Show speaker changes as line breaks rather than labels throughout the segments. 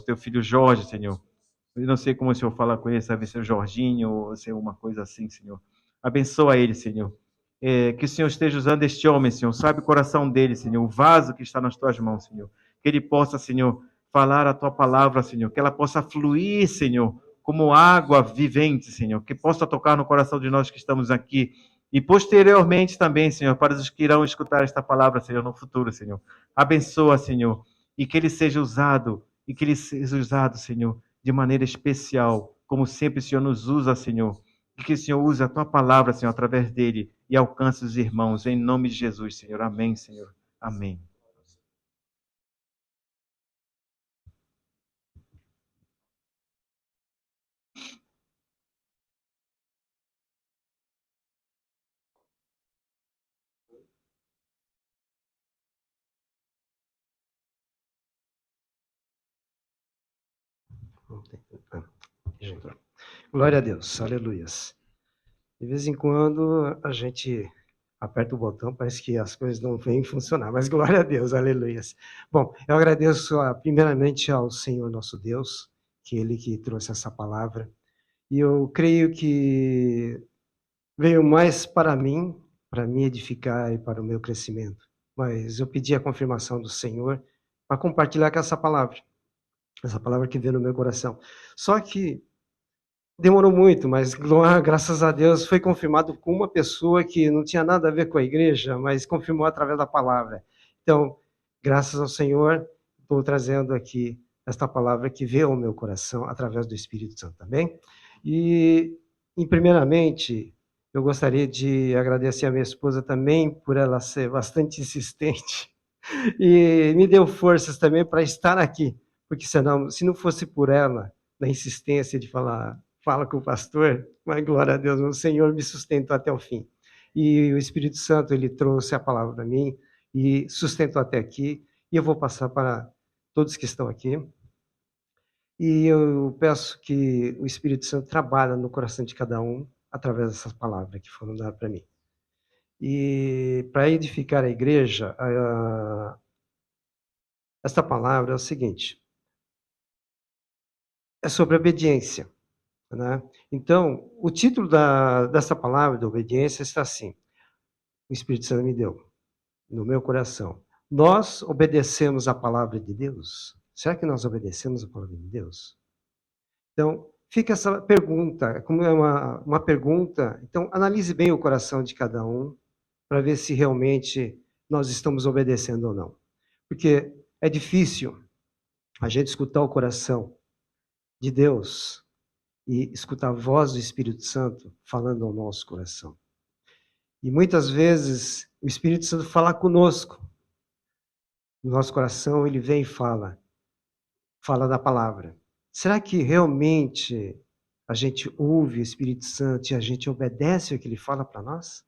teu filho Jorge, Senhor. Eu não sei como o Senhor fala com ele, sabe, ser o Jorginho ou ser uma coisa assim, Senhor. Abençoa ele, Senhor. Que o Senhor esteja usando este homem, Senhor. Sabe o coração dele, Senhor. O vaso que está nas tuas mãos, Senhor. Que ele possa, Senhor, falar a tua palavra, Senhor. Que ela possa fluir, Senhor, como água vivente, Senhor. Que possa tocar no coração de nós que estamos aqui. E posteriormente também, Senhor, para os que irão escutar esta palavra, Senhor, no futuro, Senhor. Abençoa, Senhor. E que ele seja usado, Senhor, de maneira especial, como sempre o Senhor nos usa, Senhor. E que o Senhor use a tua palavra, Senhor, através dele e alcance os irmãos, em nome de Jesus, Senhor. Amém, Senhor. Amém.
Glória a Deus, aleluias. De vez em quando a gente aperta o botão, parece que as coisas não vêm funcionar, mas glória a Deus, aleluias. Bom, eu agradeço primeiramente ao Senhor nosso Deus, que Ele que trouxe essa palavra, e eu creio que veio mais para mim edificar e para o meu crescimento, mas eu pedi a confirmação do Senhor para compartilhar com essa palavra que veio no meu coração. Só que demorou muito, mas graças a Deus foi confirmado com uma pessoa que não tinha nada a ver com a igreja, mas confirmou através da palavra. Então, graças ao Senhor, estou trazendo aqui esta palavra que veio ao meu coração através do Espírito Santo também. E, primeiramente, eu gostaria de agradecer a minha esposa também por ela ser bastante insistente e me deu forças também para estar aqui, porque senão, se não fosse por ela, na insistência de falar, fala com o pastor, mas glória a Deus, o Senhor me sustentou até o fim. E o Espírito Santo, ele trouxe a palavra para mim e sustentou até aqui, e eu vou passar para todos que estão aqui. E eu peço que o Espírito Santo trabalhe no coração de cada um através dessas palavras que foram dadas para mim. E para edificar a igreja, esta palavra é o seguinte: é sobre obediência, né? Então, o título dessa palavra, de obediência, está assim: o Espírito Santo me deu, no meu coração. Nós obedecemos a palavra de Deus? Será que nós obedecemos a palavra de Deus? Então, fica essa pergunta, como é uma pergunta, então analise bem o coração de cada um, para ver se realmente nós estamos obedecendo ou não. Porque é difícil a gente escutar o coração de Deus e escutar a voz do Espírito Santo falando ao nosso coração. E muitas vezes o Espírito Santo fala conosco. No nosso coração ele vem e fala da palavra. Será que realmente a gente ouve o Espírito Santo e a gente obedece o que ele fala para nós?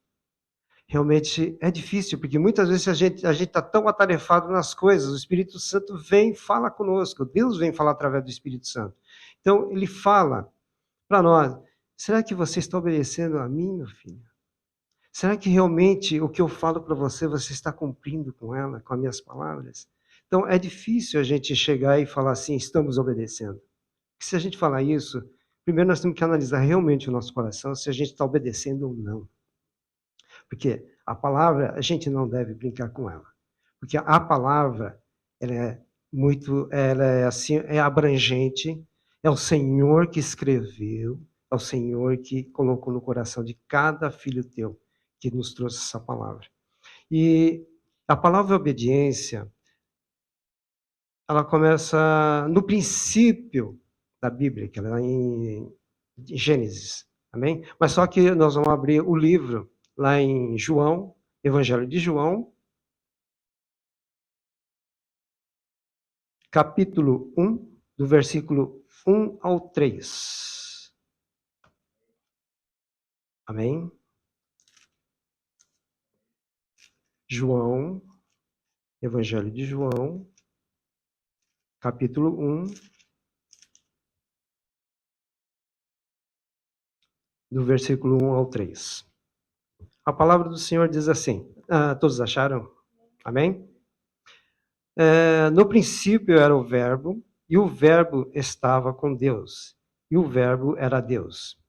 Realmente é difícil, porque muitas vezes a gente está tão atarefado nas coisas, o Espírito Santo vem e fala conosco, Deus vem falar através do Espírito Santo. Então ele fala para nós: será que você está obedecendo a mim, meu filho? Será que realmente o que eu falo para você, você está cumprindo com ela, com as minhas palavras? Então é difícil a gente chegar e falar assim: estamos obedecendo. Porque se a gente falar isso, primeiro nós temos que analisar realmente o nosso coração, se a gente está obedecendo ou não. Porque a palavra, a gente não deve brincar com ela. Porque a palavra, ela é assim, é abrangente, é o Senhor que escreveu, é o Senhor que colocou no coração de cada filho teu, que nos trouxe essa palavra. E a palavra obediência, ela começa no princípio da Bíblia, que ela é em Gênesis, amém? Mas só que nós vamos abrir o livro lá em João, Evangelho de João, capítulo 1, do versículo 1 ao 3. Amém? João, Evangelho de João, capítulo 1, do versículo 1 ao 3. A palavra do Senhor diz assim, todos acharam? Amém? No princípio era o verbo, e o Verbo estava com Deus, e o Verbo era Deus.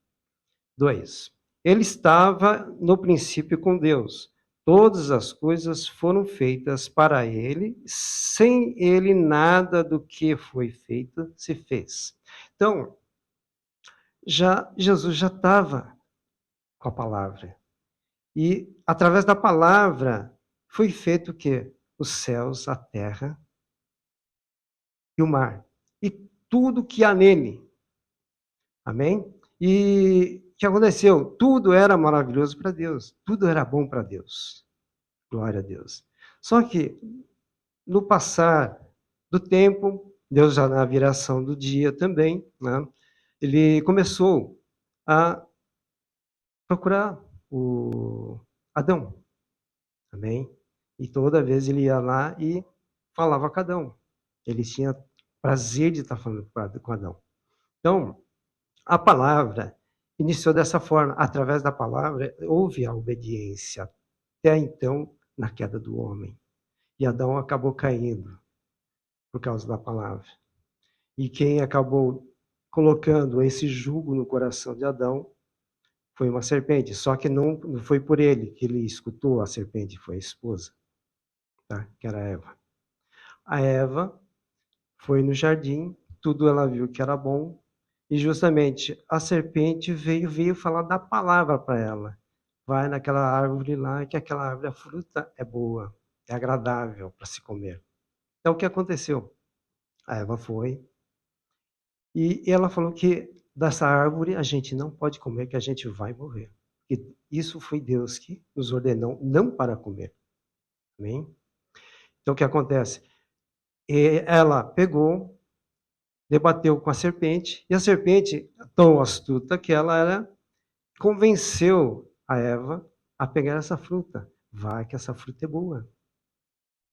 2. Ele estava no princípio com Deus. Todas as coisas foram feitas para ele, sem ele nada do que foi feito se fez. Então, Jesus já estava com a palavra. E através da palavra foi feito o quê? Os céus, a terra e o mar. E tudo que há nele. Amém? E o que aconteceu? Tudo era maravilhoso para Deus. Tudo era bom para Deus. Glória a Deus. Só que, no passar do tempo, Deus já na viração do dia também, né? Ele começou a procurar o Adão. Amém? E toda vez ele ia lá e falava com Adão. Ele tinha prazer de estar falando com Adão. Então, a palavra iniciou dessa forma. Através da palavra, houve a obediência. Até então, na queda do homem. E Adão acabou caindo por causa da palavra. E quem acabou colocando esse jugo no coração de Adão foi uma serpente. Só que não foi por ele que ele escutou a serpente, foi a esposa, tá? Que era a Eva. A Eva foi no jardim, tudo ela viu que era bom, e justamente a serpente veio falar da palavra para ela. Vai naquela árvore lá, que aquela árvore, a fruta é boa, é agradável para se comer. Então, o que aconteceu? A Eva foi, e ela falou que dessa árvore a gente não pode comer, que a gente vai morrer. E isso foi Deus que nos ordenou não para comer. Amém? Então, o que acontece? Ela pegou, debateu com a serpente, e a serpente, tão astuta que ela era, convenceu a Eva a pegar essa fruta. Vai que essa fruta é boa.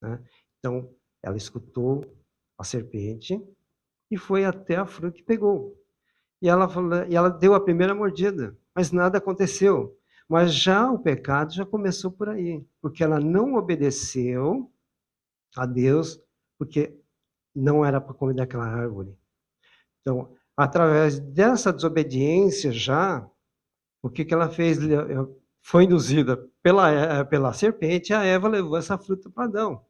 Né? Então, ela escutou a serpente e foi até a fruta e pegou. E ela deu a primeira mordida, mas nada aconteceu. Mas já o pecado já começou por aí, porque ela não obedeceu a Deus, porque não era para comer daquela árvore. Então, através dessa desobediência já, o que ela fez? Foi induzida pela serpente, a Eva levou essa fruta para Adão.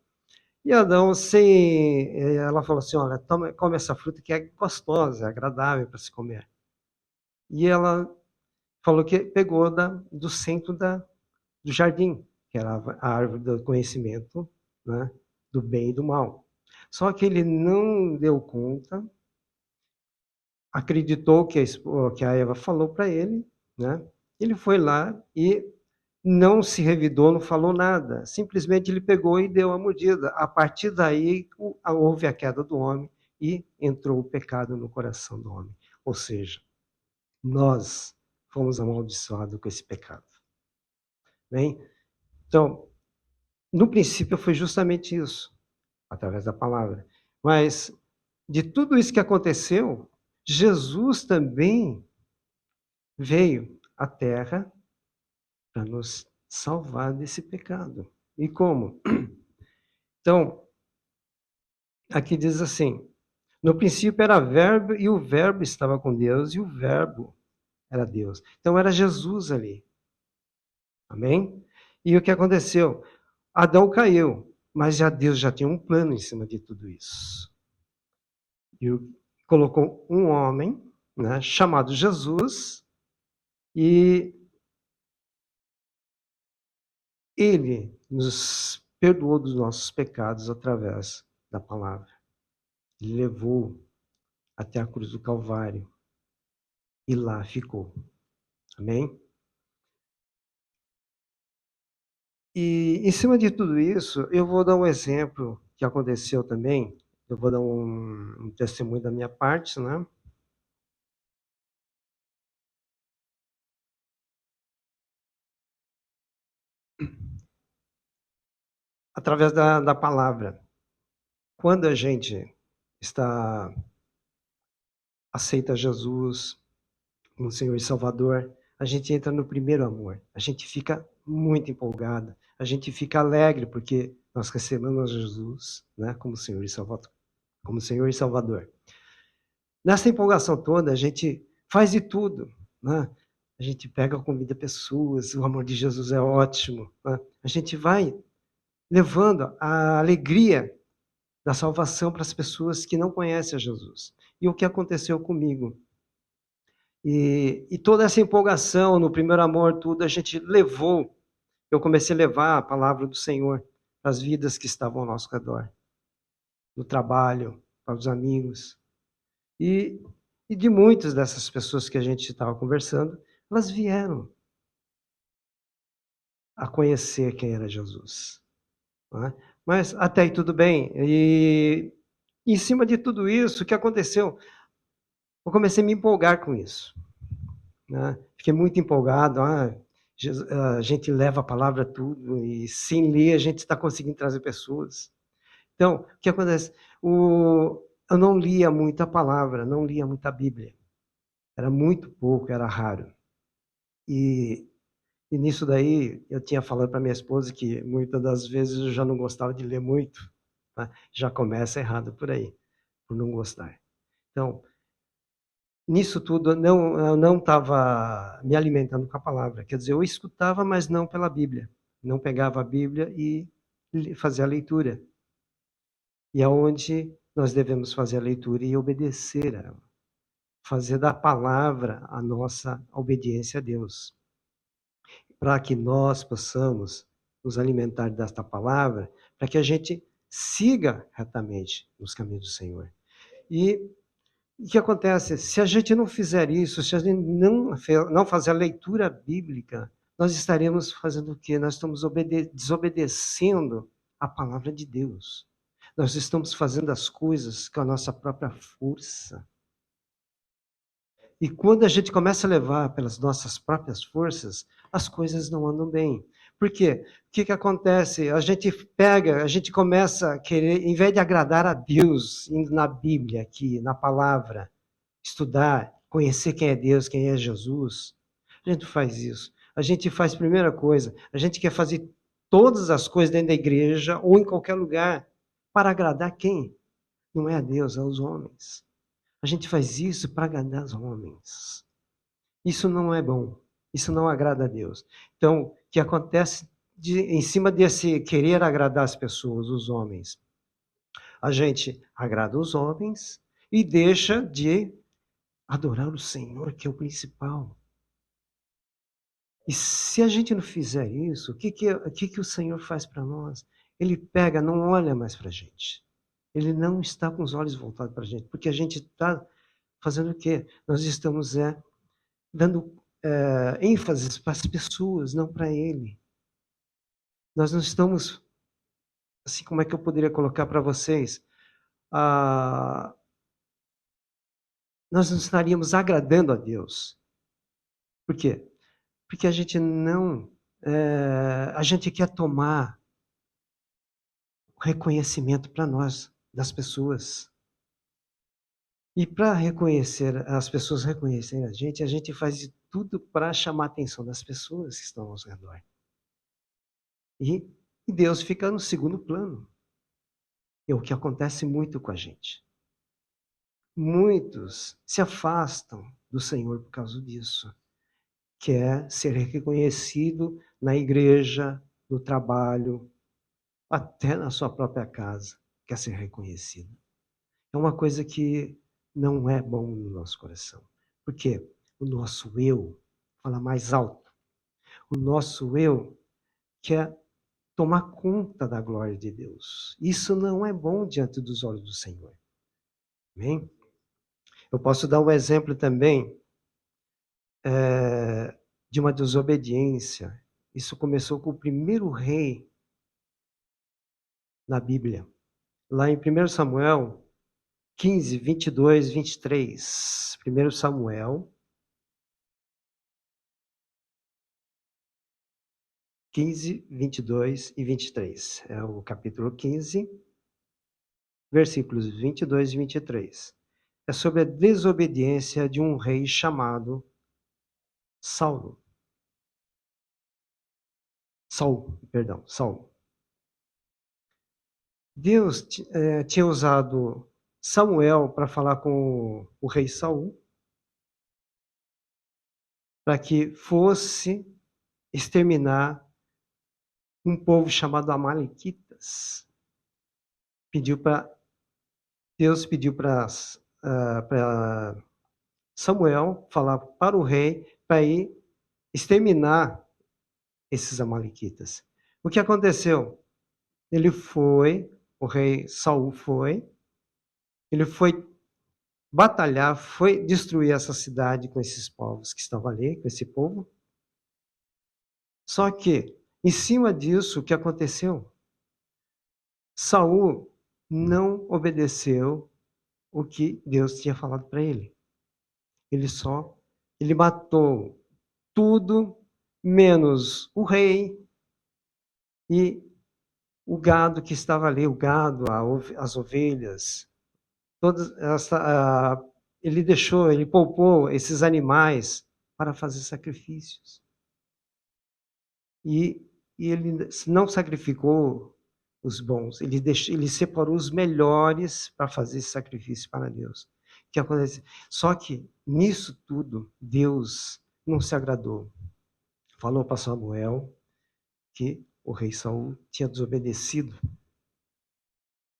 E Adão, ela falou assim, olha, come essa fruta que é gostosa, é agradável para se comer. E ela falou que pegou do centro do jardim, que era a árvore do conhecimento, né, do bem e do mal. Só que ele não deu conta, acreditou que a Eva falou para ele, né? Ele foi lá e não se revidou, não falou nada. Simplesmente ele pegou e deu a mordida. A partir daí houve a queda do homem e entrou o pecado no coração do homem. Ou seja, nós fomos amaldiçoados com esse pecado. Bem? Então, no princípio foi justamente isso, através da palavra. Mas de tudo isso que aconteceu, Jesus também veio à Terra para nos salvar desse pecado. E como? Então, aqui diz assim: no princípio era Verbo, e o Verbo estava com Deus, e o Verbo era Deus. Então era Jesus ali. Amém? E o que aconteceu? Adão caiu, mas Deus já tinha um plano em cima de tudo isso. E colocou um homem, né, chamado Jesus, e ele nos perdoou dos nossos pecados através da palavra. Ele levou até a cruz do Calvário e lá ficou. Amém? E em cima de tudo isso, eu vou dar um exemplo que aconteceu também. Eu vou dar um testemunho da minha parte, né? Através da palavra. Quando a gente aceita Jesus como Senhor e Salvador, a gente entra no primeiro amor. A gente fica muito empolgado. A gente fica alegre porque nós recebemos Jesus, né, como Senhor e Salvador. Como Senhor e Salvador. Nessa empolgação toda, a gente faz de tudo, né? A gente pega a comida pessoas, o amor de Jesus é ótimo, né? A gente vai levando a alegria da salvação para as pessoas que não conhecem a Jesus. E o que aconteceu comigo? E toda essa empolgação no primeiro amor, tudo, a gente levou, eu comecei a levar a palavra do Senhor para as vidas que estavam ao nosso redor, no trabalho, para os amigos. E, e de muitas dessas pessoas que a gente estava conversando, elas vieram a conhecer quem era Jesus. Não é? Mas até aí tudo bem. E em cima de tudo isso, o que aconteceu? Eu comecei a me empolgar com isso. Né? Fiquei muito empolgado. A gente leva a palavra a tudo e sem ler a gente está conseguindo trazer pessoas. Então, o que acontece? Eu não lia muita palavra, não lia muita Bíblia. Era muito pouco, era raro. E nisso daí, eu tinha falado para minha esposa que muitas das vezes eu já não gostava de ler muito. Tá? Já começa errado por aí, por não gostar. Então, nisso tudo, eu não estava me alimentando com a palavra. Quer dizer, eu escutava, mas não pela Bíblia. Não pegava a Bíblia e fazia a leitura. E é onde nós devemos fazer a leitura e obedecer a ela. Fazer da palavra a nossa obediência a Deus. Para que nós possamos nos alimentar desta palavra, para que a gente siga retamente nos caminhos do Senhor. E o que acontece? Se a gente não fizer isso, se a gente não fazer a leitura bíblica, nós estaremos fazendo o quê? Nós estamos desobedecendo a palavra de Deus. Nós estamos fazendo as coisas com a nossa própria força. E quando a gente começa a levar pelas nossas próprias forças, as coisas não andam bem. Por quê? O que acontece? A gente começa a querer, em vez de agradar a Deus, indo na Bíblia aqui, na palavra, estudar, conhecer quem é Deus, quem é Jesus, a gente faz isso. A gente faz, primeira coisa, a gente quer fazer todas as coisas dentro da igreja ou em qualquer lugar para agradar quem? Não é a Deus, é aos homens. A gente faz isso para agradar os homens. Isso não é bom. Isso não agrada a Deus. Então, o que acontece em cima desse querer agradar as pessoas, os homens? A gente agrada os homens e deixa de adorar o Senhor, que é o principal. E se a gente não fizer isso, o que o Senhor faz para nós? Ele pega, não olha mais para a gente. Ele não está com os olhos voltados para a gente, porque a gente está fazendo o quê? Nós estamos dando ênfase para as pessoas, não para Ele. Nós não estamos, assim, como é que eu poderia colocar para vocês? Ah, nós não estaríamos agradando a Deus. Por quê? Porque a gente não, a gente quer tomar reconhecimento para nós, das pessoas. E para reconhecer, as pessoas reconhecerem a gente faz de tudo para chamar a atenção das pessoas que estão ao nosso redor. E Deus fica no segundo plano. É o que acontece muito com a gente. Muitos se afastam do Senhor por causa disso. Quer ser reconhecido na igreja, no trabalho, até na sua própria casa. Quer ser reconhecido. É uma coisa que não é bom no nosso coração. Porque o nosso eu fala mais alto. O nosso eu quer tomar conta da glória de Deus. Isso não é bom diante dos olhos do Senhor. Amém? Eu posso dar um exemplo também de uma desobediência. Isso começou com o primeiro rei na Bíblia. Lá em 1 Samuel 15, 22, 23. 1 Samuel 15, 22 e 23. É o capítulo 15, versículos 22 e 23. É sobre a desobediência de um rei chamado Saulo. Saul. Deus tinha usado Samuel para falar com o rei Saul, para que fosse exterminar um povo chamado Amalequitas. Deus pediu para Samuel falar para o rei para ir exterminar esses Amalequitas. O que aconteceu? O rei Saul ele foi batalhar, foi destruir essa cidade com esses povos que estavam ali, com esse povo. Só que, em cima disso, o que aconteceu? Saul não obedeceu o que Deus tinha falado para ele. Ele matou tudo, menos o rei e o gado que estava ali, o gado, as ovelhas, ele poupou esses animais para fazer sacrifícios. E ele não sacrificou os bons, ele separou os melhores para fazer esse sacrifício para Deus. O que acontece? Só que nisso tudo, Deus não se agradou. Falou para Samuel que o rei Saul tinha desobedecido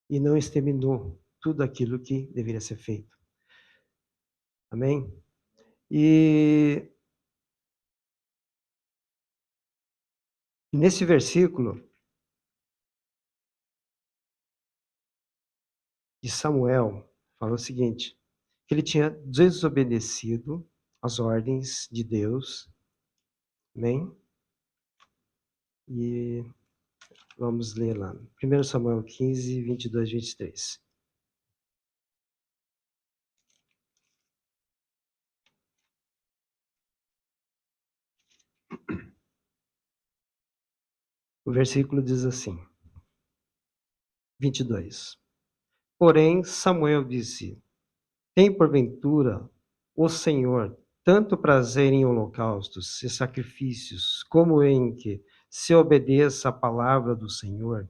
e não exterminou tudo aquilo que deveria ser feito. Amém? E nesse versículo de Samuel, fala o seguinte, que ele tinha desobedecido às ordens de Deus. Amém? E vamos ler lá. 1 Samuel 15, 22, 23. O versículo diz assim, 22. Porém, Samuel disse, tem porventura o Senhor tanto prazer em holocaustos e sacrifícios, como em que se obedeça a palavra do Senhor?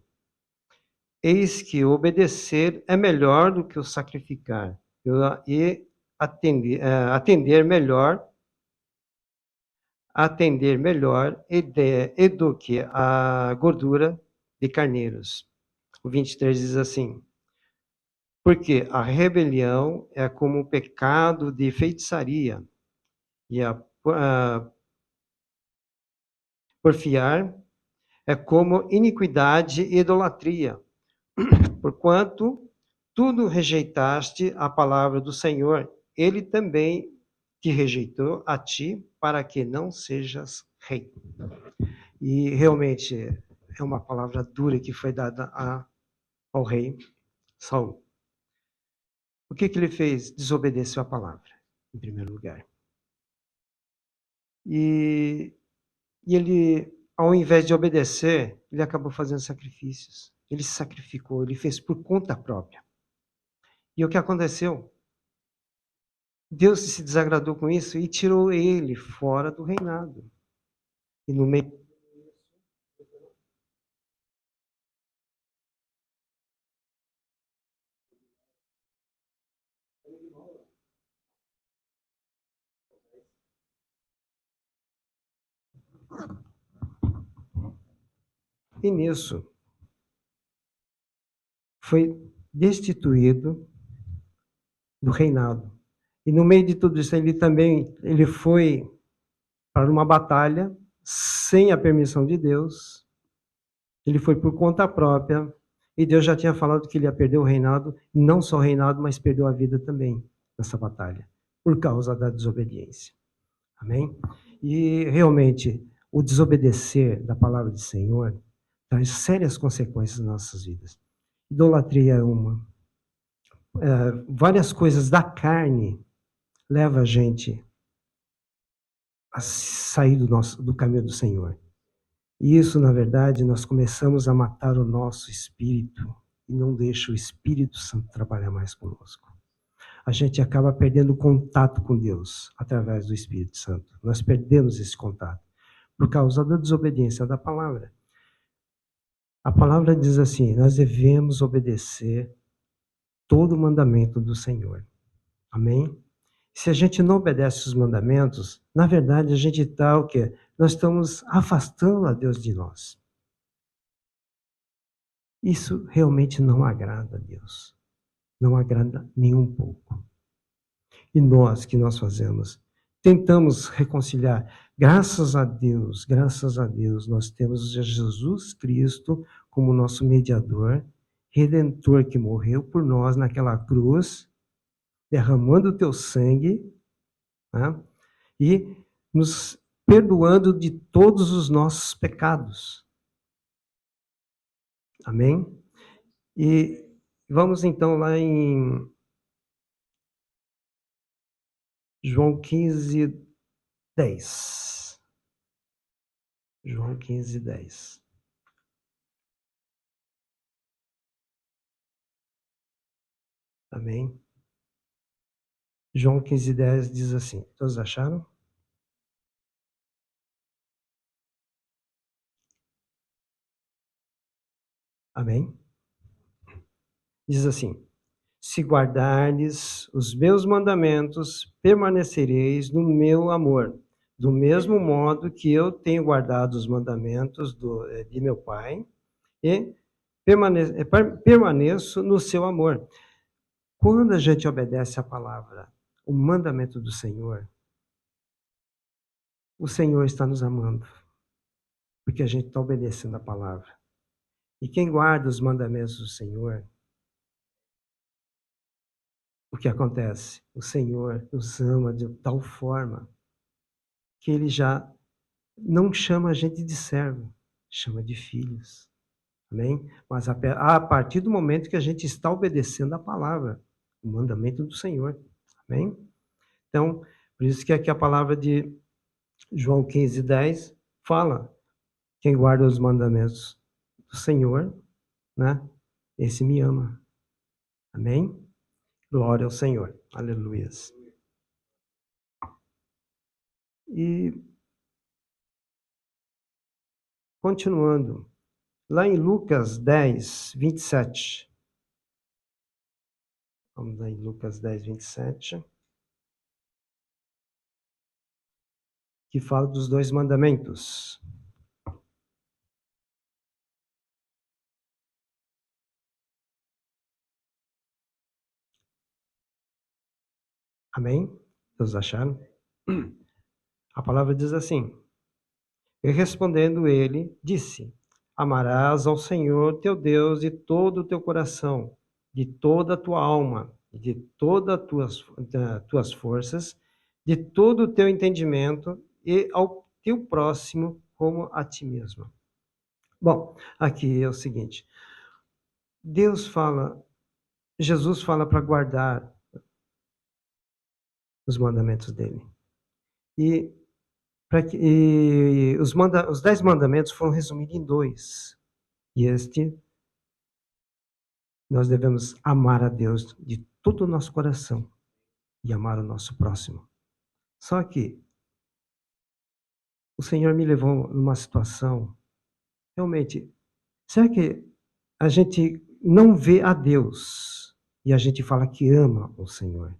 Eis que obedecer é melhor do que o sacrificar, e atender melhor e do que a gordura de carneiros. O 23 diz assim, porque a rebelião é como o pecado de feitiçaria, e a porfiar é como iniquidade e idolatria. Porquanto tudo rejeitaste a palavra do Senhor, ele também te rejeitou a ti, para que não sejas rei. E realmente é uma palavra dura que foi dada ao rei Saul. O que ele fez? Desobedeceu a palavra, em primeiro lugar. E ele, ao invés de obedecer, ele acabou fazendo sacrifícios. Ele se sacrificou, ele fez por conta própria. E o que aconteceu? Deus se desagradou com isso e tirou ele fora do reinado. E no meio e nisso foi destituído do reinado. E no meio de tudo isso ele foi para uma batalha sem a permissão de Deus. Ele foi por conta própria. E Deus já tinha falado que ele ia perder o reinado, não só o reinado, mas perdeu a vida também nessa batalha, por causa da desobediência. Amém? E realmente, o desobedecer da palavra do Senhor traz sérias consequências nas nossas vidas. Idolatria é uma. Várias coisas da carne levam a gente a sair do caminho do Senhor. E isso, na verdade, nós começamos a matar o nosso espírito e não deixa o Espírito Santo trabalhar mais conosco. A gente acaba perdendo contato com Deus através do Espírito Santo. Nós perdemos esse contato por causa da desobediência da palavra. A palavra diz assim, nós devemos obedecer todo o mandamento do Senhor. Amém? Se a gente não obedece os mandamentos, na verdade a gente está o quê? Nós estamos afastando a Deus de nós. Isso realmente não agrada a Deus. Não agrada nem um pouco. E nós, que nós fazemos? Tentamos reconciliar. Graças a Deus, nós temos Jesus Cristo como nosso mediador, redentor que morreu por nós naquela cruz, derramando o teu sangue, né? E nos perdoando de todos os nossos pecados. Amém? E vamos então lá em João 15, 10. João 15, 10. Amém? João 15, 10 diz assim. Todos acharam? Amém? Diz assim: se guardardes os meus mandamentos, permanecereis no meu amor, do mesmo modo que eu tenho guardado os mandamentos de meu Pai, e permaneço no seu amor. Quando a gente obedece a palavra, o mandamento do Senhor, o Senhor está nos amando, porque a gente está obedecendo a palavra. E quem guarda os mandamentos do Senhor, o que acontece? O Senhor nos ama de tal forma que Ele já não chama a gente de servo, chama de filhos. Amém? Mas a partir do momento que a gente está obedecendo a palavra, o mandamento do Senhor. Amém? Então, por isso que aqui a palavra de João 15, 10 fala: quem guarda os mandamentos do Senhor, né? Esse me ama. Amém? Glória ao Senhor. Aleluias. E continuando, lá em Lucas 10, 27. Vamos lá em Lucas 10, 27. Que fala dos dois mandamentos. Amém? Todos acharam? A palavra diz assim: e respondendo ele, disse: amarás ao Senhor teu Deus de todo o teu coração, de toda a tua alma, de todas as tuas forças, de todo o teu entendimento e ao teu próximo como a ti mesmo. Bom, aqui é o seguinte: Deus fala, Jesus fala para guardar os mandamentos dele. E os 10 mandamentos foram resumidos em 2. E nós devemos amar a Deus de todo o nosso coração e amar o nosso próximo. Só que o Senhor me levou numa situação, realmente, será que a gente não vê a Deus e a gente fala que ama o Senhor?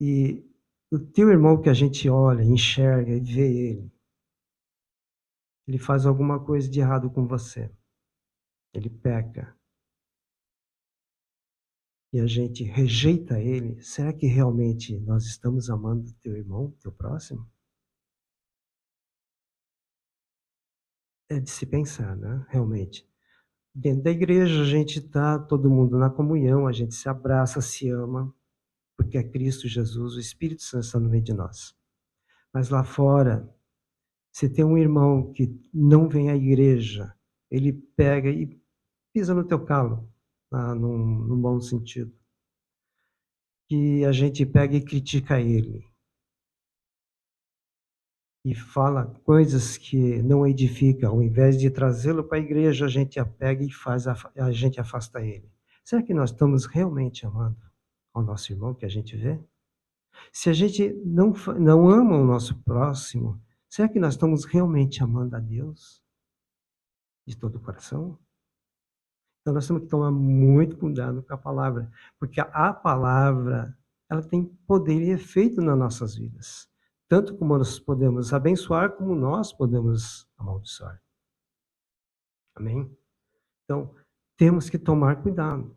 E o teu irmão que a gente olha, enxerga e vê ele faz alguma coisa de errado com você. Ele peca. E a gente rejeita ele, será que realmente nós estamos amando teu irmão, teu próximo? É de se pensar, né? Realmente. Dentro da igreja a gente está todo mundo na comunhão, a gente se abraça, se ama, porque é Cristo Jesus, o Espírito Santo está no meio de nós. Mas lá fora, se tem um irmão que não vem à igreja, ele pega e pisa no teu calo, num bom sentido. Que a gente pega e critica ele. E fala coisas que não edificam, ao invés de trazê-lo para a igreja, a gente a pega e a gente afasta ele. Será que nós estamos realmente amando ao nosso irmão que a gente vê? Se a gente não ama o nosso próximo, será que nós estamos realmente amando a Deus de todo o coração? Então, nós temos que tomar muito cuidado com a palavra, porque a palavra, ela tem poder e efeito nas nossas vidas. Tanto como nós podemos abençoar, como nós podemos amaldiçoar. Amém? Então, temos que tomar cuidado.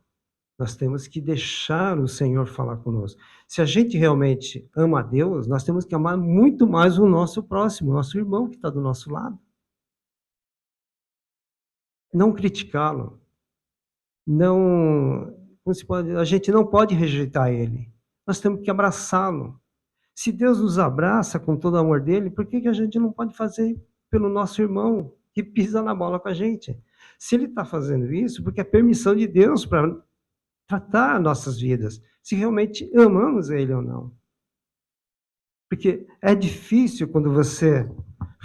Nós temos que deixar o Senhor falar conosco. Se a gente realmente ama a Deus, nós temos que amar muito mais o nosso próximo, o nosso irmão que está do nosso lado. Não criticá-lo. Não, como se pode, a gente não pode rejeitar ele. Nós temos que abraçá-lo. Se Deus nos abraça com todo o amor dele, por que a gente não pode fazer pelo nosso irmão que pisa na bola com a gente? Se ele está fazendo isso, porque é permissão de Deus para tratar nossas vidas, se realmente amamos ele ou não. Porque é difícil quando você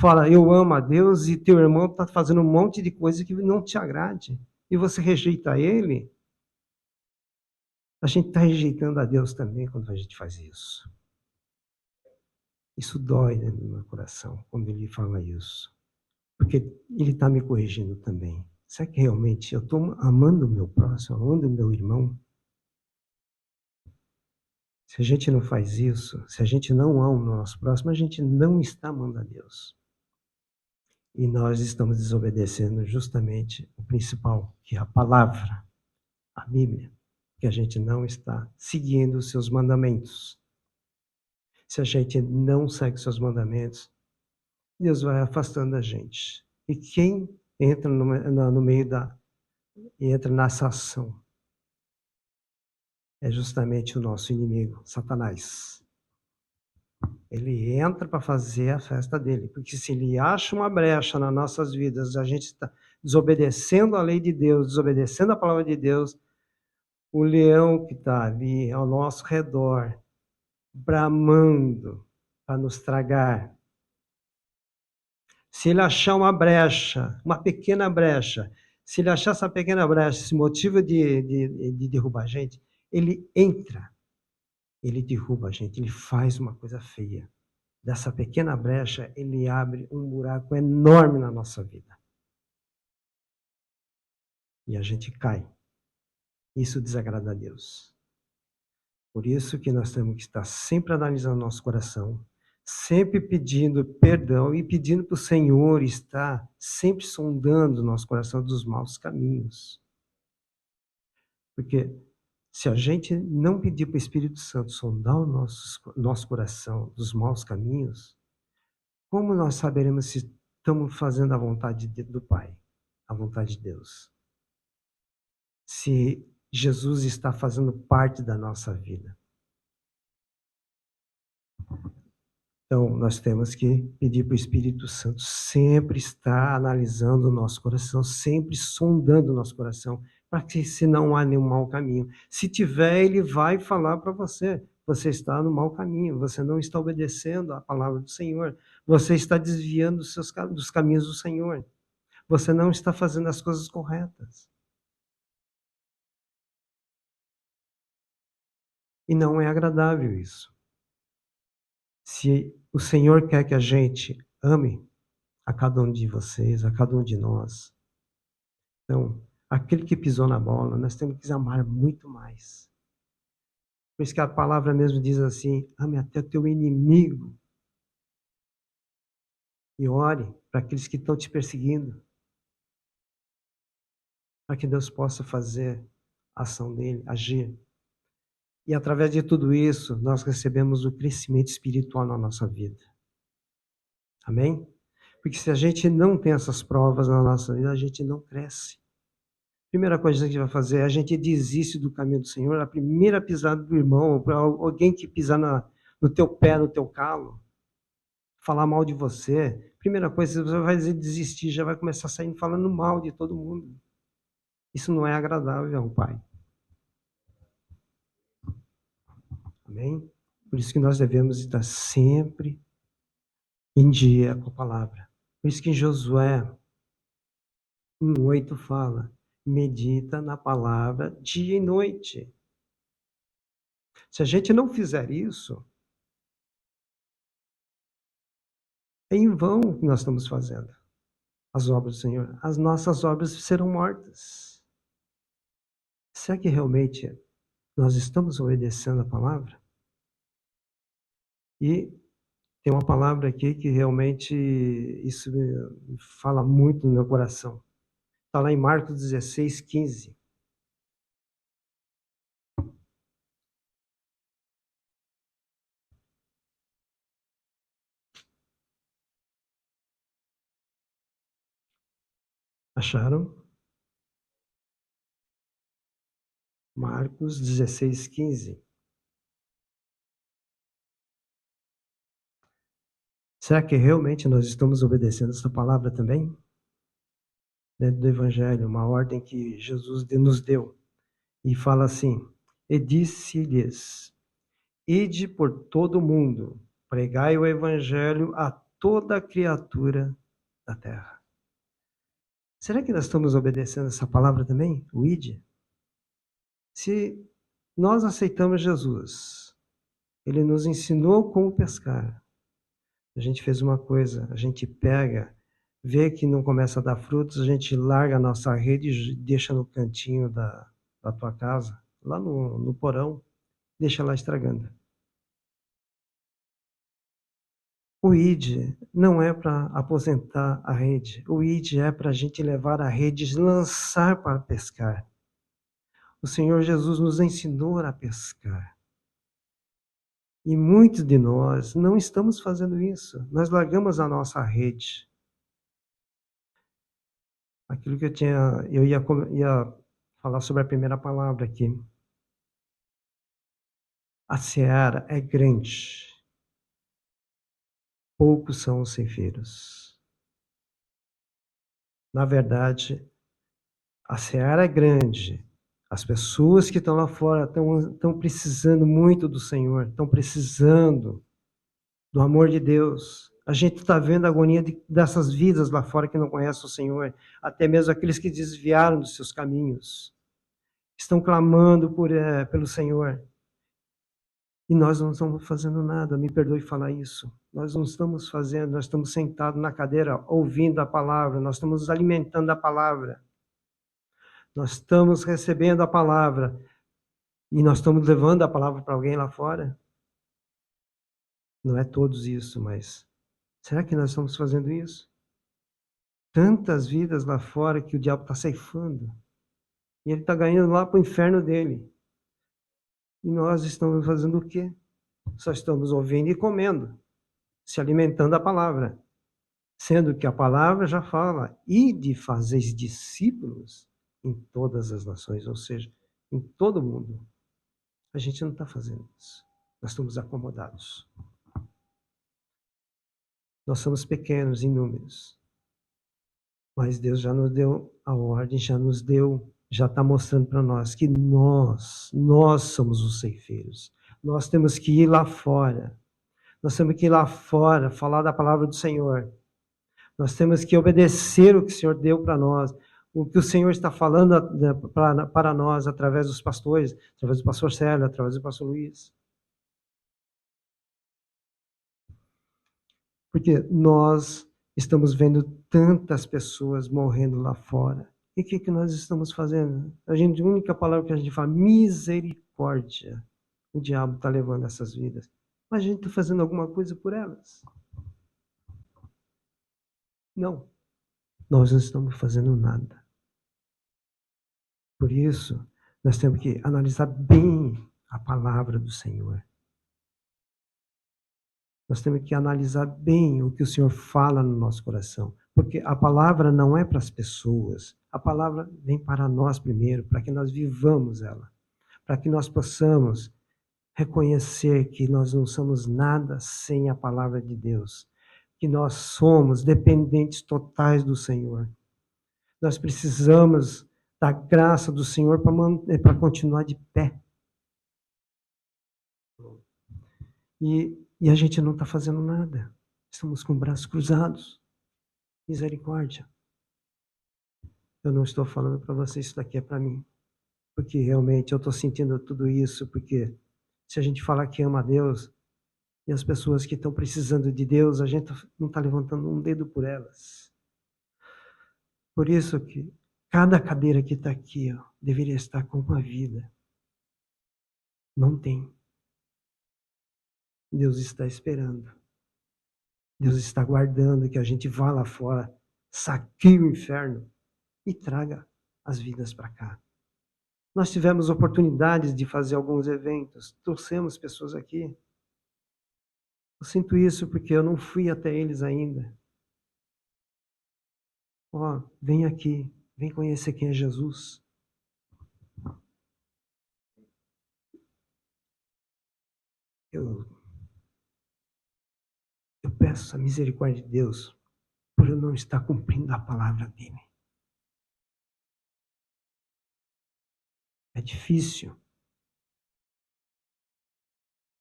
fala, eu amo a Deus, e teu irmão está fazendo um monte de coisa que não te agrade, e você rejeita ele. A gente está rejeitando a Deus também quando a gente faz isso. Isso dói, né, no meu coração quando ele fala isso. Porque ele está me corrigindo também. Será que realmente eu estou amando o meu próximo, amando o meu irmão? Se a gente não faz isso, se a gente não ama o nosso próximo, a gente não está amando a Deus. E nós estamos desobedecendo justamente o principal, que é a palavra, a Bíblia, que a gente não está seguindo os seus mandamentos. Se a gente não segue os seus mandamentos, Deus vai afastando a gente. E quem entra no meio entra nessa ação é justamente o nosso inimigo, Satanás. Ele entra para fazer a festa dele, porque se ele acha uma brecha nas nossas vidas, a gente está desobedecendo a lei de Deus, desobedecendo a palavra de Deus, o leão que está ali ao nosso redor, bramando para nos tragar. Se ele achar uma brecha, uma pequena brecha, se ele achar essa pequena brecha, esse motivo de derrubar a gente, ele entra, ele derruba a gente, ele faz uma coisa feia. Dessa pequena brecha, ele abre um buraco enorme na nossa vida. E a gente cai. Isso desagrada a Deus. Por isso que nós temos que estar sempre analisando nosso coração, sempre pedindo perdão e pedindo para o Senhor estar sempre sondando o nosso coração dos maus caminhos. Porque se a gente não pedir para o Espírito Santo sondar o nosso coração dos maus caminhos, como nós saberemos se estamos fazendo a vontade do Pai, a vontade de Deus? Se Jesus está fazendo parte da nossa vida. Então, nós temos que pedir para o Espírito Santo sempre estar analisando o nosso coração, sempre sondando o nosso coração, para que se não há nenhum mau caminho. Se tiver, ele vai falar para você, você está no mau caminho, você não está obedecendo à palavra do Senhor, você está desviando dos caminhos do Senhor, você não está fazendo as coisas corretas. E não é agradável isso. Se o Senhor quer que a gente ame a cada um de vocês, a cada um de nós, então, aquele que pisou na bola, nós temos que amar muito mais. Por isso que a palavra mesmo diz assim, ame até o teu inimigo. E ore para aqueles que estão te perseguindo. Para que Deus possa fazer a ação dele, agir. E através de tudo isso, nós recebemos o crescimento espiritual na nossa vida. Amém? Porque se a gente não tem essas provas na nossa vida, a gente não cresce. Primeira coisa que a gente vai fazer é a gente desiste do caminho do Senhor. A primeira pisada do irmão, para alguém que pisar no teu pé, no teu calo, falar mal de você, primeira coisa, você vai desistir, já vai começar saindo falando mal de todo mundo. Isso não é agradável ao Pai. Amém? Por isso que nós devemos estar sempre em dia com a palavra. Por isso que em Josué 1:8 fala, medita na palavra dia e noite. Se a gente não fizer isso, é em vão o que nós estamos fazendo. As obras do Senhor. As nossas obras serão mortas. Será que realmente nós estamos obedecendo a palavra? E tem uma palavra aqui que realmente isso me fala muito no meu coração. Está lá em Marcos 16, 15. Acharam? Marcos 16, 15. Será que realmente nós estamos obedecendo essa palavra também? Dentro do Evangelho, uma ordem que Jesus nos deu. E fala assim: e disse-lhes: ide por todo o mundo, pregai o Evangelho a toda criatura da terra. Será que nós estamos obedecendo essa palavra também? O ide? Se nós aceitamos Jesus, ele nos ensinou como pescar. A gente fez uma coisa, a gente pega, vê que não começa a dar frutos, a gente larga a nossa rede e deixa no cantinho da tua casa, lá no porão, deixa lá estragando. O ID não é para aposentar a rede, o ID é para a gente levar a rede e lançar para pescar. O Senhor Jesus nos ensinou a pescar. E muitos de nós não estamos fazendo isso. Nós largamos a nossa rede. Aquilo que eu ia falar sobre a primeira palavra aqui. A seara é grande. Poucos são os ceifeiros. Na verdade, a seara é grande. As pessoas que estão lá fora estão precisando muito do Senhor, estão precisando do amor de Deus. A gente está vendo a agonia dessas vidas lá fora que não conhecem o Senhor, até mesmo aqueles que desviaram dos seus caminhos. Estão clamando pelo Senhor. E nós não estamos fazendo nada, me perdoe falar isso. Nós não estamos fazendo, nós estamos sentados na cadeira ouvindo a palavra, nós estamos nos alimentando da palavra. Nós estamos recebendo a palavra e nós estamos levando a palavra para alguém lá fora. Não é todos isso, mas será que nós estamos fazendo isso? Tantas vidas lá fora que o diabo está ceifando. E ele está ganhando lá para o inferno dele. E nós estamos fazendo o quê? Só estamos ouvindo e comendo, se alimentando da palavra. Sendo que a palavra já fala, ide fazeis discípulos em todas as nações, ou seja, em todo o mundo. A gente não está fazendo isso. Nós estamos acomodados. Nós somos pequenos em números. Mas Deus já nos deu a ordem, já está mostrando para nós que nós somos os ceifeiros. Nós temos que ir lá fora. Nós temos que ir lá fora, falar da palavra do Senhor. Nós temos que obedecer o que o Senhor deu para nós, o que o Senhor está falando para nós através dos pastores, através do pastor Célio, através do pastor Luiz. Porque nós estamos vendo tantas pessoas morrendo lá fora. E o que nós estamos fazendo? A única palavra que a gente fala, misericórdia. O diabo está levando essas vidas. Mas a gente está fazendo alguma coisa por elas? Não. Nós não estamos fazendo nada. Por isso, nós temos que analisar bem a palavra do Senhor. Nós temos que analisar bem o que o Senhor fala no nosso coração. Porque a palavra não é para as pessoas. A palavra vem para nós primeiro, para que nós vivamos ela. Para que nós possamos reconhecer que nós não somos nada sem a palavra de Deus. Que nós somos dependentes totais do Senhor. Nós precisamos da graça do Senhor para continuar de pé. E a gente não está fazendo nada. Estamos com braços cruzados. Misericórdia. Eu não estou falando para você, isso daqui é para mim. Porque realmente eu estou sentindo tudo isso, porque se a gente falar que ama a Deus, e as pessoas que estão precisando de Deus, a gente não está levantando um dedo por elas. Por isso que Cada cadeira que está aqui, ó, deveria estar com uma vida. Não tem. Deus está esperando. Deus está guardando que a gente vá lá fora, saqueie o inferno e traga as vidas para cá. Nós tivemos oportunidades de fazer alguns eventos, trouxemos pessoas aqui. Eu sinto isso porque eu não fui até eles ainda. Ó, vem aqui, vem conhecer quem é Jesus. Eu peço a misericórdia de Deus por eu não estar cumprindo a palavra dele. É difícil.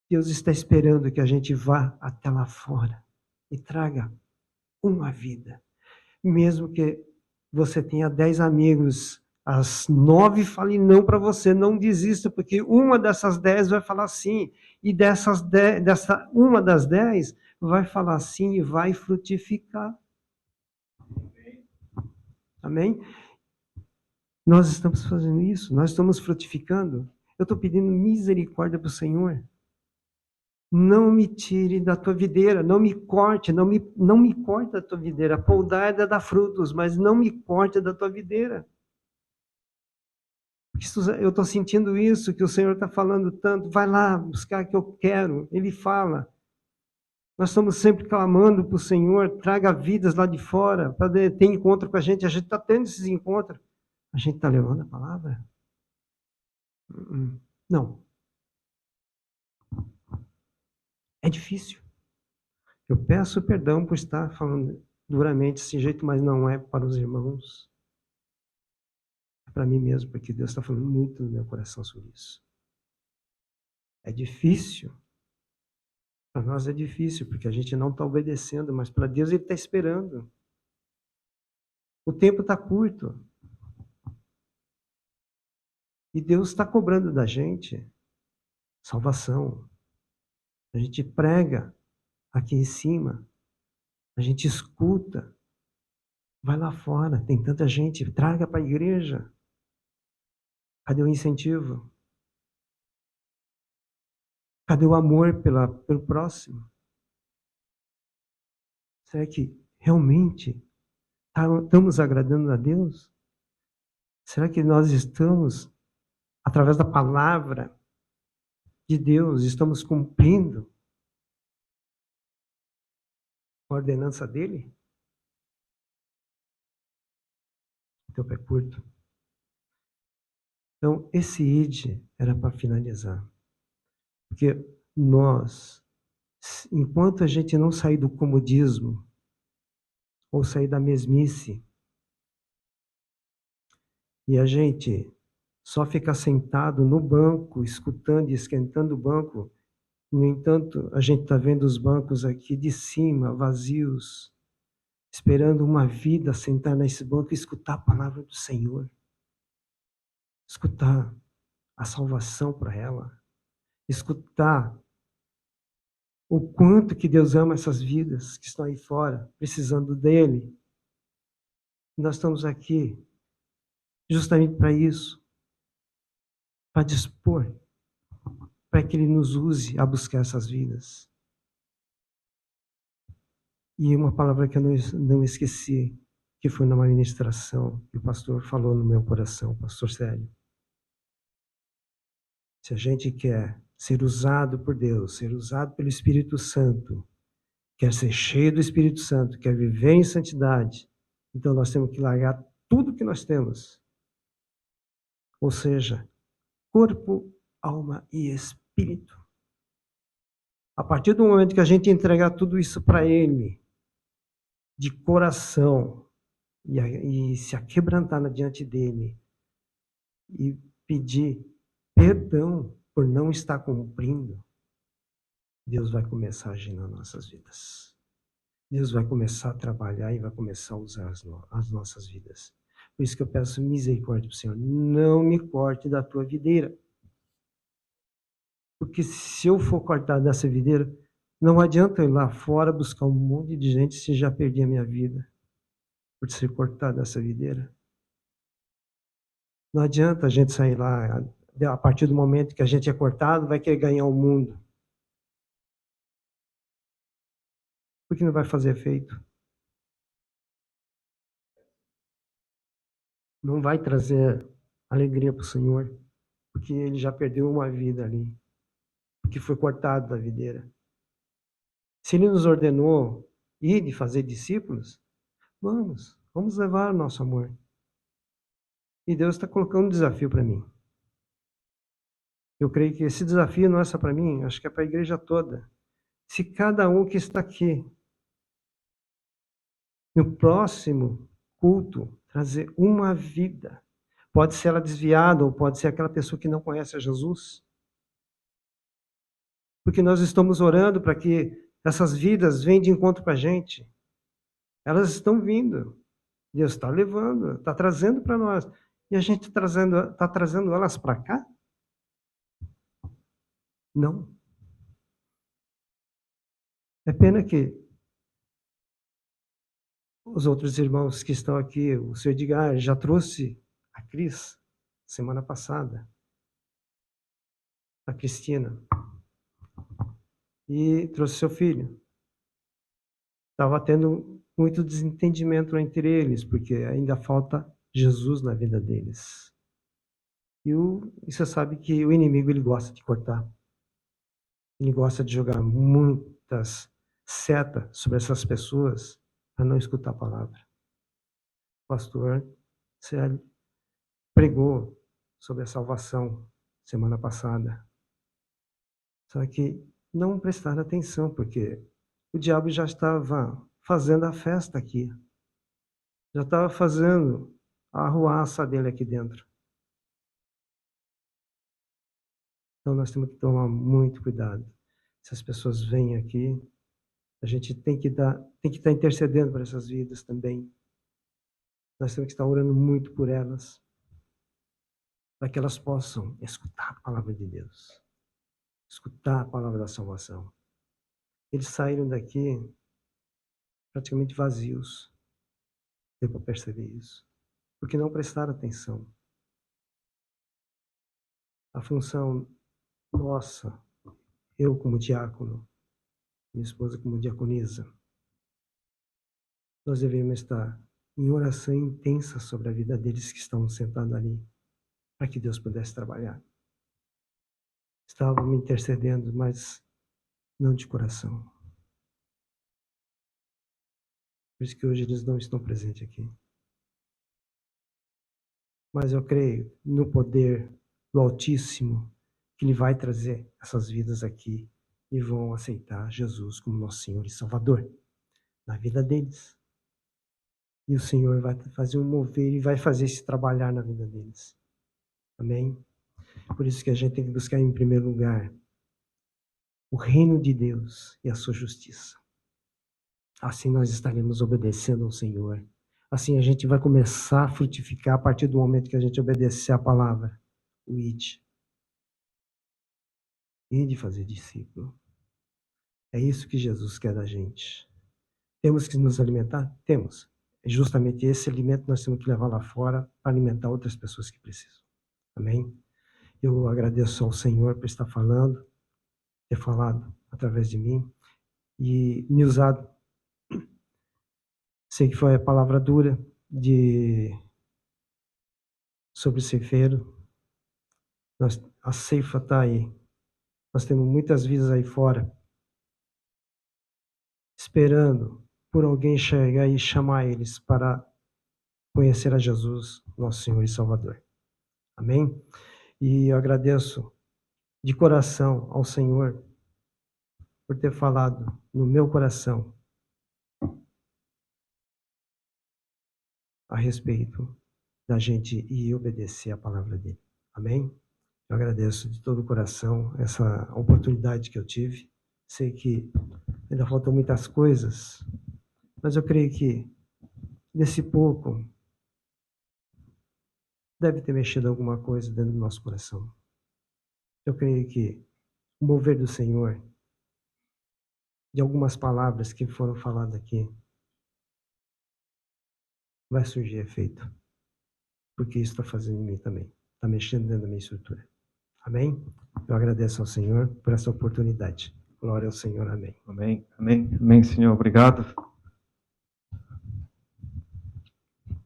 Deus está esperando que a gente vá até lá fora e traga uma vida. Mesmo que você tenha 10 amigos, as 9 falem não para você, não desista, porque uma dessas 10 vai falar sim. E uma das 10 vai falar sim e vai frutificar. Amém? Nós estamos fazendo isso, nós estamos frutificando. Eu estou pedindo misericórdia para o Senhor. Não me tire da tua videira, não me corte, não me corte da tua videira. Poldar é dar frutos, mas não me corte da tua videira. Eu estou sentindo isso, que o Senhor está falando tanto. Vai lá buscar que eu quero. Ele fala. Nós estamos sempre clamando para o Senhor, traga vidas lá de fora, para ter encontro com a gente está tendo esses encontros. A gente está levando a palavra? Não. É difícil. Eu peço perdão por estar falando duramente desse jeito, mas não é para os irmãos. É para mim mesmo, porque Deus está falando muito no meu coração sobre isso. É difícil. Para nós é difícil, porque a gente não está obedecendo, mas para Deus Ele está esperando. O tempo está curto. E Deus está cobrando da gente salvação. A gente prega aqui em cima, a gente escuta. Vai lá fora, tem tanta gente, traga para a igreja. Cadê o incentivo? Cadê o amor pelo próximo? Será que realmente estamos agradando a Deus? Será que nós estamos, através da palavra de Deus, estamos cumprindo a ordenança dele? O tempo é curto. Então, esse id era para finalizar. Porque nós, enquanto a gente não sair do comodismo, ou sair da mesmice, e a gente só ficar sentado no banco, escutando e esquentando o banco, no entanto, a gente está vendo os bancos aqui de cima, vazios, esperando uma vida sentar nesse banco e escutar a palavra do Senhor, escutar a salvação para ela, escutar o quanto que Deus ama essas vidas que estão aí fora, precisando dele. Nós estamos aqui justamente para isso, para dispor, para que Ele nos use a buscar essas vidas. E uma palavra que eu não esqueci, que foi numa ministração que o pastor falou no meu coração, pastor Célio. Se a gente quer ser usado por Deus, ser usado pelo Espírito Santo, quer ser cheio do Espírito Santo, quer viver em santidade, então nós temos que largar tudo que nós temos. Ou seja, corpo, alma e espírito. A partir do momento que a gente entregar tudo isso para Ele, de coração, e se aquebrantar diante dEle, e pedir perdão por não estar cumprindo, Deus vai começar a agir nas nossas vidas. Deus vai começar a trabalhar e vai começar a usar as nossas vidas. Por isso que eu peço misericórdia para o Senhor. Não me corte da tua videira. Porque se eu for cortar dessa videira, não adianta eu ir lá fora buscar um monte de gente se já perdi a minha vida por ser cortado dessa videira. Não adianta a gente sair lá, a partir do momento que a gente é cortado, vai querer ganhar o mundo. Porque não vai fazer efeito. Não vai trazer alegria para o Senhor, porque ele já perdeu uma vida ali, porque foi cortado da videira. Se ele nos ordenou ir de fazer discípulos, vamos levar o nosso amor. E Deus está colocando um desafio para mim. Eu creio que esse desafio não é só para mim, acho que é para a igreja toda. Se cada um que está aqui, no próximo culto, trazer uma vida, pode ser ela desviada ou pode ser aquela pessoa que não conhece a Jesus, porque nós estamos orando para que essas vidas venham de encontro para a gente. Elas estão vindo. Deus está levando, está trazendo para nós. E a gente está trazendo elas para cá? Não. É pena que os outros irmãos que estão aqui, o seu Edgar já trouxe a Cris semana passada, a Cristina, e trouxe seu filho. Estava tendo muito desentendimento entre eles, porque ainda falta Jesus na vida deles. E você sabe que o inimigo ele gosta de cortar. Ele gosta de jogar muitas setas sobre essas pessoas para não escutar a palavra. O pastor Célio pregou sobre a salvação semana passada. Só que não prestaram atenção, porque o diabo já estava fazendo a festa aqui. Já estava fazendo a arruaça dele aqui dentro. Então nós temos que tomar muito cuidado. Se as pessoas vêm aqui, a gente tem que estar intercedendo por essas vidas também. Nós temos que estar orando muito por elas, para que elas possam escutar a palavra de Deus, escutar a palavra da salvação. Eles saíram daqui praticamente vazios. Deu para perceber isso. Porque não prestaram atenção. A função nossa, eu como diácono, minha esposa como diaconisa, nós devemos estar em oração intensa sobre a vida deles que estão sentados ali, para que Deus pudesse trabalhar. Estavam me intercedendo, mas não de coração. Por isso que hoje eles não estão presentes aqui. Mas eu creio no poder do Altíssimo, que Ele vai trazer essas vidas aqui e vão aceitar Jesus como nosso Senhor e Salvador na vida deles. E o Senhor vai fazer um mover e vai fazer esse trabalhar na vida deles. Amém? Por isso que a gente tem que buscar em primeiro lugar o reino de Deus e a sua justiça. Assim nós estaremos obedecendo ao Senhor. Assim a gente vai começar a frutificar a partir do momento que a gente obedecer a palavra. O ide. E de fazer discípulo. É isso que Jesus quer da gente. Temos que nos alimentar? Temos. É justamente esse alimento que nós temos que levar lá fora para alimentar outras pessoas que precisam. Amém? Eu agradeço ao Senhor por estar falando, ter falado através de mim e me usado. Sei que foi a palavra dura sobre o ceifeiro. A ceifa está aí. Nós temos muitas vidas aí fora esperando por alguém chegar e chamar eles para conhecer a Jesus, nosso Senhor e Salvador. Amém? E eu agradeço de coração ao Senhor por ter falado no meu coração a respeito da gente ir obedecer a palavra dele. Amém? Eu agradeço de todo o coração essa oportunidade que eu tive. Sei que ainda faltam muitas coisas, mas eu creio que desse pouco deve ter mexido alguma coisa dentro do nosso coração. Eu creio que o mover do Senhor, de algumas palavras que foram faladas aqui, vai surgir efeito. porque isso está fazendo em mim também. Está mexendo dentro da minha estrutura. Amém? Eu agradeço ao Senhor por essa oportunidade. Glória ao Senhor. Amém.
Amém, amém, amém, Senhor. Obrigado.